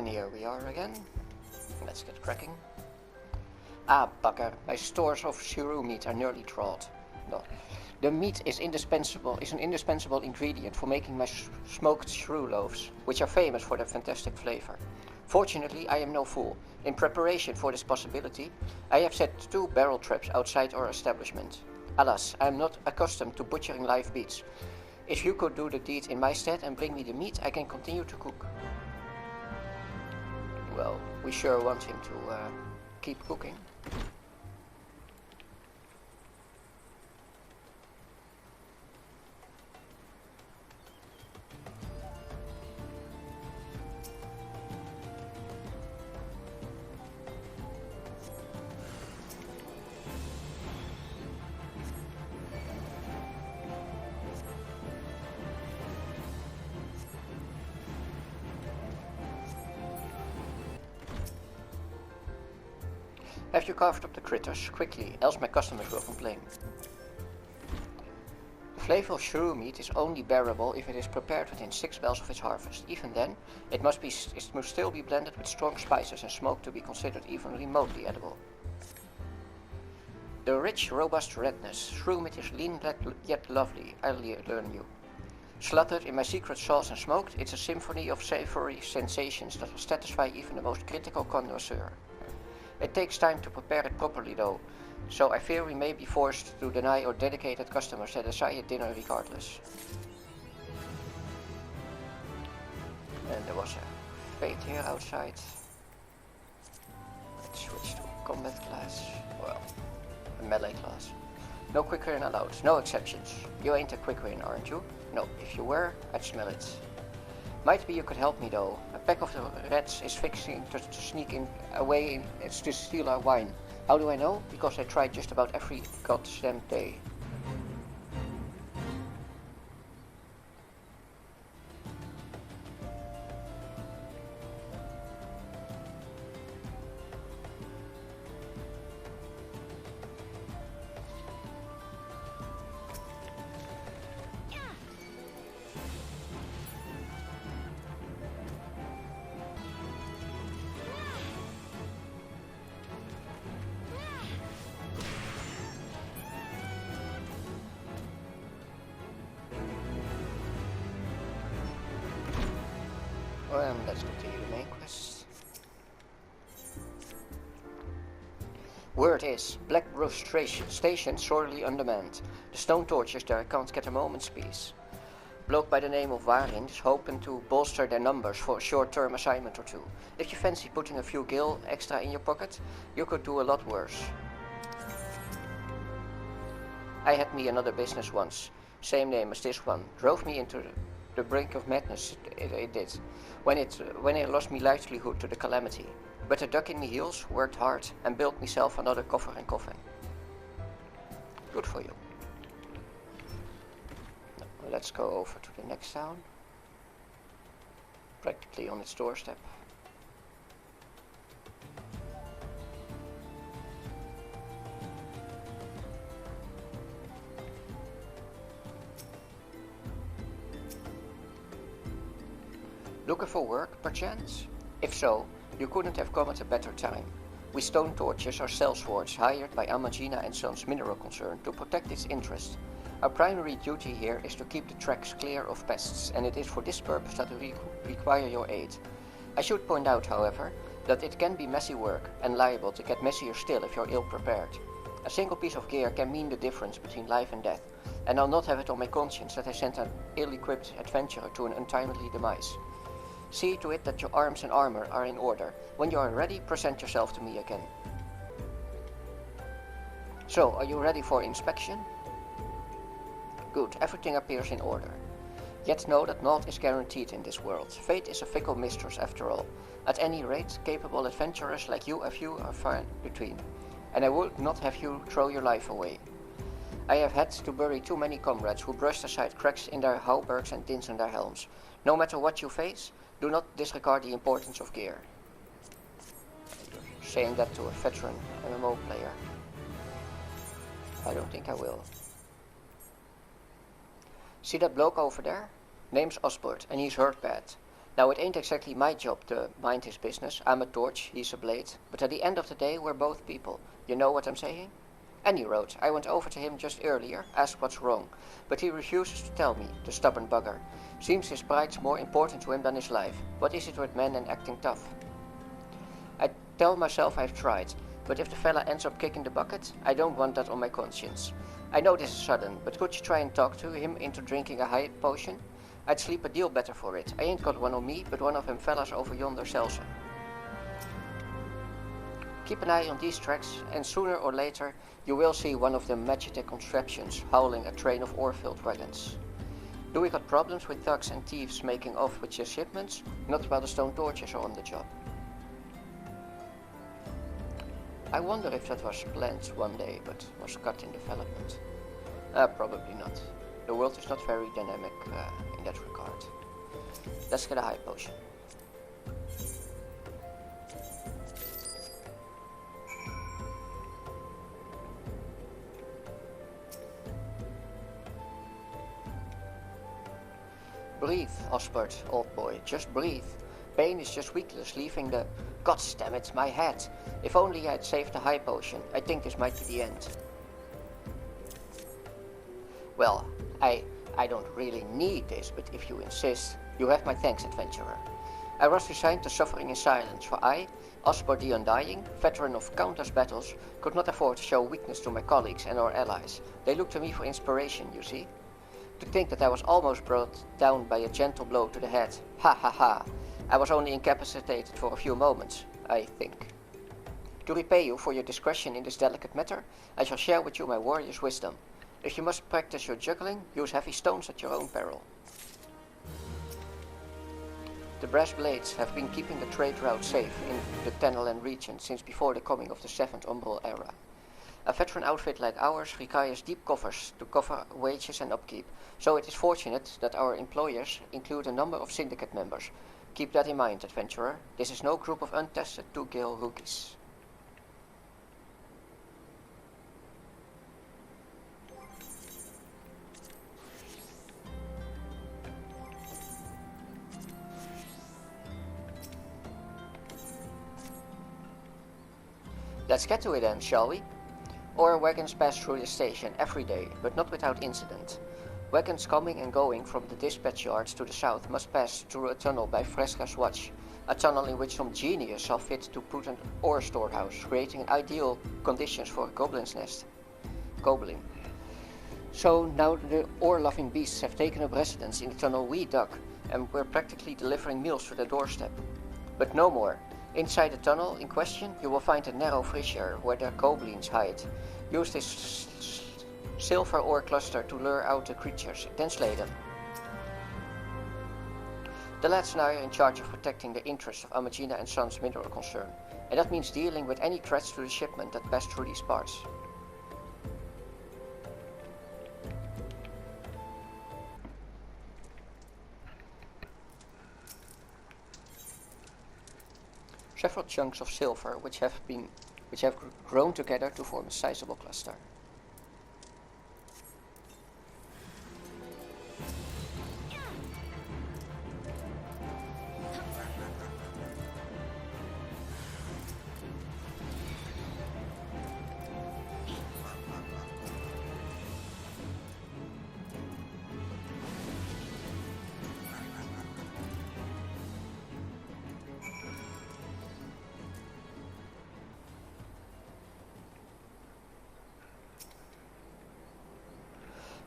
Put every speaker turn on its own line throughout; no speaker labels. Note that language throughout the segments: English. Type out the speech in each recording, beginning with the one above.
And here we are again. Let's get cracking. Ah, bugger. My stores of shrew meat are nearly thawed. No. The meat is an indispensable ingredient for making my smoked shrew loaves, which are famous for their fantastic flavor. Fortunately, I am no fool. In preparation for this possibility, I have set 2 barrel traps outside our establishment. Alas, I am not accustomed to butchering live beasts. If you could do the deed in my stead and bring me the meat, I can continue to cook. Well, we sure want him to keep cooking. Have you carved up the critters? Quickly, else my customers will complain. The flavor of shrew meat is only bearable if it is prepared within 6 bells of its harvest. Even then, it must still be blended with strong spices and smoked to be considered even remotely edible. The rich, robust redness. Shrew meat is lean yet lovely, I'll learn you. Slaughtered in my secret sauce and smoked, it's a symphony of savory sensations that will satisfy even the most critical connoisseur. It takes time to prepare it properly though, so I fear we may be forced to deny our dedicated customers a desired dinner regardless. And there was a fate here outside. Let's switch to combat class. Well, a melee class. No quick win allowed, no exceptions. You ain't a quick win, aren't you? No, if you were, I'd smell it. Might be you could help me though. A pack of the rats is fixing to sneak away to steal our wine. How do I know? Because I tried just about every goddamn day. Let's continue the main quest. Word is, Blackbrush Station sorely undermanned. The stone torches there can't get a moment's peace. Bloke by the name of Warin is hoping to bolster their numbers for a short-term assignment or 2. If you fancy putting a few gil extra in your pocket, you could do a lot worse. I had me another business once, same name as this one, drove me into the brink of madness, it did, when I lost me livelihood to the calamity. But a duck in me heels, worked hard, and built myself another coffer and coffin. Good for you. Now, let's go over to the next town. Practically on its doorstep. Looking for work, perchance? If so, you couldn't have come at a better time. We stone torches are sellswords hired by Amagina & Sons Mineral Concern to protect its interests. Our primary duty here is to keep the tracks clear of pests, and it is for this purpose that we require your aid. I should point out, however, that it can be messy work, and liable to get messier still if you're ill-prepared. A single piece of gear can mean the difference between life and death, and I'll not have it on my conscience that I sent an ill-equipped adventurer to an untimely demise. See to it that your arms and armor are in order. When you are ready, present yourself to me again. So, are you ready for inspection? Good, everything appears in order. Yet know that naught is guaranteed in this world. Fate is a fickle mistress after all. At any rate, capable adventurers like you are few and far between, and I would not have you throw your life away. I have had to bury too many comrades who brushed aside cracks in their hauberks and dints in their helms. No matter what you face, do not disregard the importance of gear. Saying that to a veteran MMO player. I don't think I will. See that bloke over there? Name's Osbert, and he's hurt bad. Now, it ain't exactly my job to mind his business. I'm a torch, he's a blade. But at the end of the day, we're both people. You know what I'm saying? Any road, I went over to him just earlier, asked what's wrong. But he refuses to tell me, the stubborn bugger. Seems his pride's more important to him than his life. What is it with men and acting tough? I tell myself I've tried, but if the fella ends up kicking the bucket, I don't want that on my conscience. I know this is sudden, but could you try and talk to him into drinking a high potion? I'd sleep a deal better for it. I ain't got one on me, but one of them fellas over yonder sells 'em. Keep an eye on these tracks, and sooner or later you will see one of them Magitech contraptions hauling a train of ore-filled wagons. Do we got problems with thugs and thieves making off with your shipments? Not while the stone torches are on the job. I wonder if that was planned one day, but was cut in development. Probably not. The world is not very dynamic in that regard. Let's get a high potion. Breathe, Osbert, old boy, just breathe. Pain is just weakness leaving the... God damn it, my head. If only I'd saved the high potion, I think this might be the end. Well, I don't really need this, but if you insist, you have my thanks, adventurer. I was resigned to suffering in silence, for I, Osbert the Undying, veteran of countless battles, could not afford to show weakness to my colleagues and our allies. They looked to me for inspiration, you see. To think that I was almost brought down by a gentle blow to the head. Ha ha ha. I was only incapacitated for a few moments, I think. To repay you for your discretion in this delicate matter, I shall share with you my warrior's wisdom. If you must practice your juggling, use heavy stones at your own peril. The brass blades have been keeping the trade route safe in the Tannelan region since before the coming of the 7th Umbral era. A veteran outfit like ours requires deep coffers to cover wages and upkeep, so it is fortunate that our employers include a number of syndicate members. Keep that in mind, adventurer. This is no group of untested two-gill rookies. Let's get to it then, shall we? Ore wagons pass through this station every day, but not without incident. Wagons coming and going from the dispatch yards to the south must pass through a tunnel by Fresca's watch, a tunnel in which some genius saw fit to put an ore storehouse, creating ideal conditions for a goblin's nest. Goblin. So now the ore-loving beasts have taken up residence in the tunnel we dug, and we're practically delivering meals to their doorstep. But no more. Inside the tunnel in question, you will find a narrow fissure where the goblins hide. Use this silver ore cluster to lure out the creatures, then slay them. The lads and I are in charge of protecting the interests of Amagina and Sons mineral concern, and that means dealing with any threats to the shipment that pass through these parts. Several chunks of silver which have grown together to form a sizable cluster.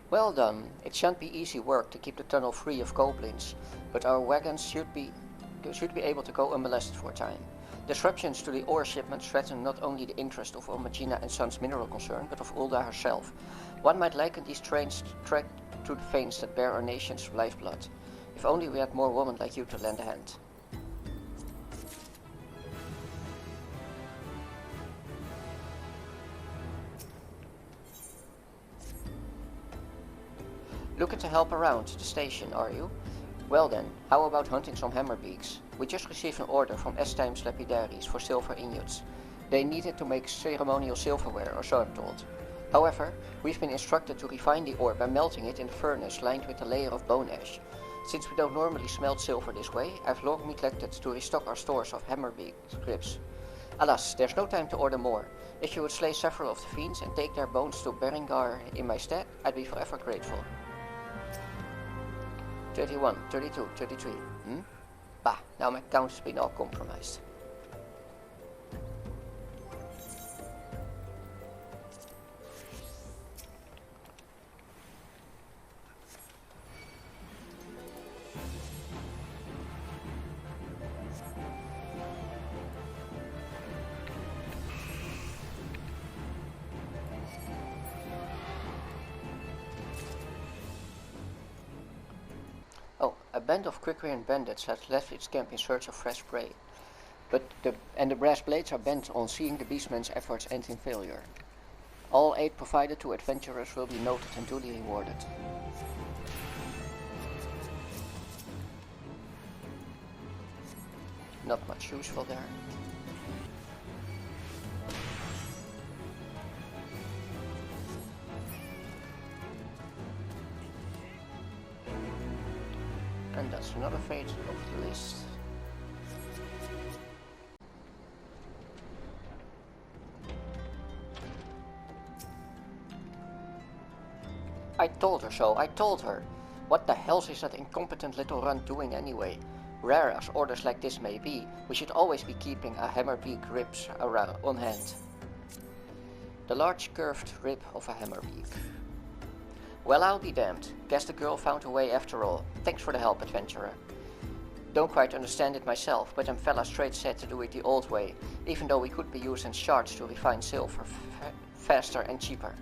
Well done. It shan't be easy work to keep the tunnel free of goblins, but our wagons should be able to go unmolested for a time. Disruptions to the ore shipments threaten not only the interest of Omagina and Sons mineral concern, but of Ulda herself. One might liken these trains to the veins that bear our nation's lifeblood. If only we had more women like you to lend a hand. Looking to help around the station, are you? Well then, how about hunting some hammerbeaks? We just received an order from S-Times Lapidaries for silver ingots. They need it to make ceremonial silverware, or so I'm told. However, we've been instructed to refine the ore by melting it in a furnace lined with a layer of bone ash. Since we don't normally smelt silver this way, I've long neglected to restock our stores of hammerbeak grips. Alas, there's no time to order more. If you would slay several of the fiends and take their bones to Berengar in my stead, I'd be forever grateful. 31, 32, 33. Bah, now my count has been all compromised. Oh, a band of Quickrian bandits has left its camp in search of fresh prey. The brass blades are bent on seeing the beastmen's efforts end in failure. All aid provided to adventurers will be noted and duly rewarded. Not much useful there. And that's another fate of the list. I told her so, I told her. What the hell is that incompetent little runt doing anyway? Rare as orders like this may be, we should always be keeping a hammerbeak grips on hand. The large curved rib of a hammerbeak. Well, I'll be damned. Guess the girl found a way after all. Thanks for the help, adventurer. Don't quite understand it myself, but I'm fella straight set to do it the old way, even though we could be using shards to refine silver faster and cheaper.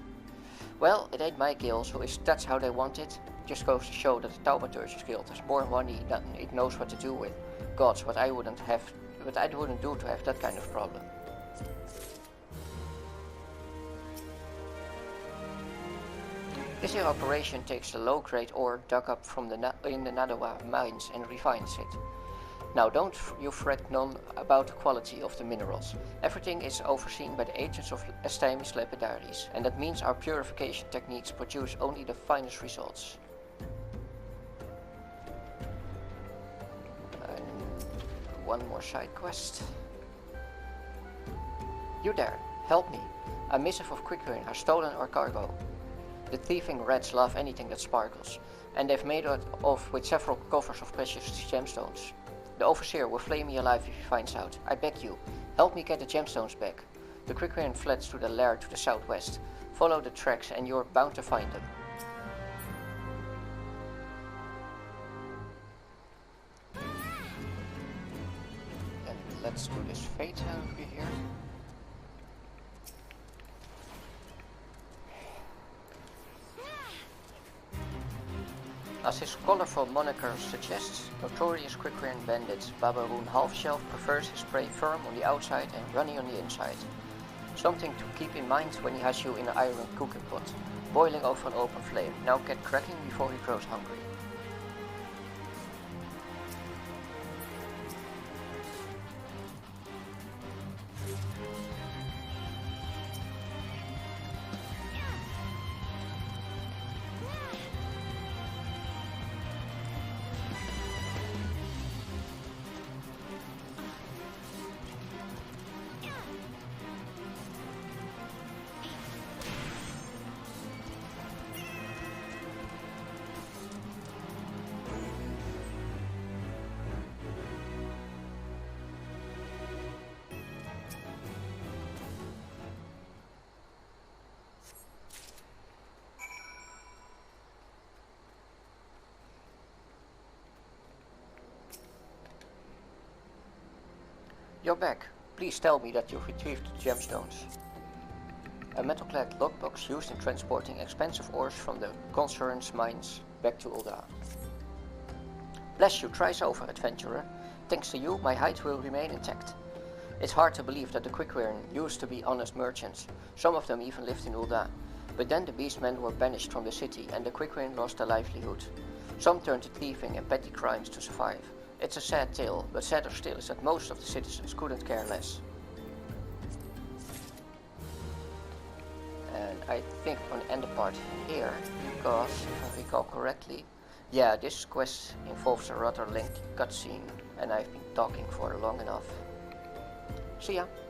Well, it ain't my guild, so if that's how they want it, just goes to show that the Taumaturg's Guild has more money than it knows what to do with. Gods, what I wouldn't do to have that kind of problem. This here operation takes the low-grade ore dug up from in the Nadawa mines and refines it. Now don't you fret none about the quality of the minerals. Everything is overseen by the agents of Estemis Lapidaries, and that means our purification techniques produce only the finest results. And one more side quest. You there, help me. A missive of Quickrian has stolen our cargo. The thieving rats love anything that sparkles, and they've made it off with several covers of precious gemstones. The overseer will flay me alive if he finds out. I beg you, help me get the gemstones back. The Quickrian fled to the lair to the southwest. Follow the tracks and you're bound to find them. And let's do this fate over here. As his colorful moniker suggests, notorious Quickrian bandit Babaroon Halfshelf prefers his prey firm on the outside and runny on the inside. Something to keep in mind when he has you in an iron cooking pot, boiling over an open flame. Now get cracking before he grows hungry. You're back. Please tell me that you've retrieved the gemstones. A metal-clad lockbox used in transporting expensive ores from the concern's mines back to Ulda. Bless you, tries over, adventurer. Thanks to you, my hide will remain intact. It's hard to believe that the Quickrian used to be honest merchants. Some of them even lived in Ulda. But then the beastmen were banished from the city and the Quickrian lost their livelihood. Some turned to thieving and petty crimes to survive. It's a sad tale, but sadder still is that most of the citizens couldn't care less. And I think I'm going to end the part here, because if I recall correctly, Yeah, this quest involves a rather lengthy cutscene, and I've been talking for long enough. See ya!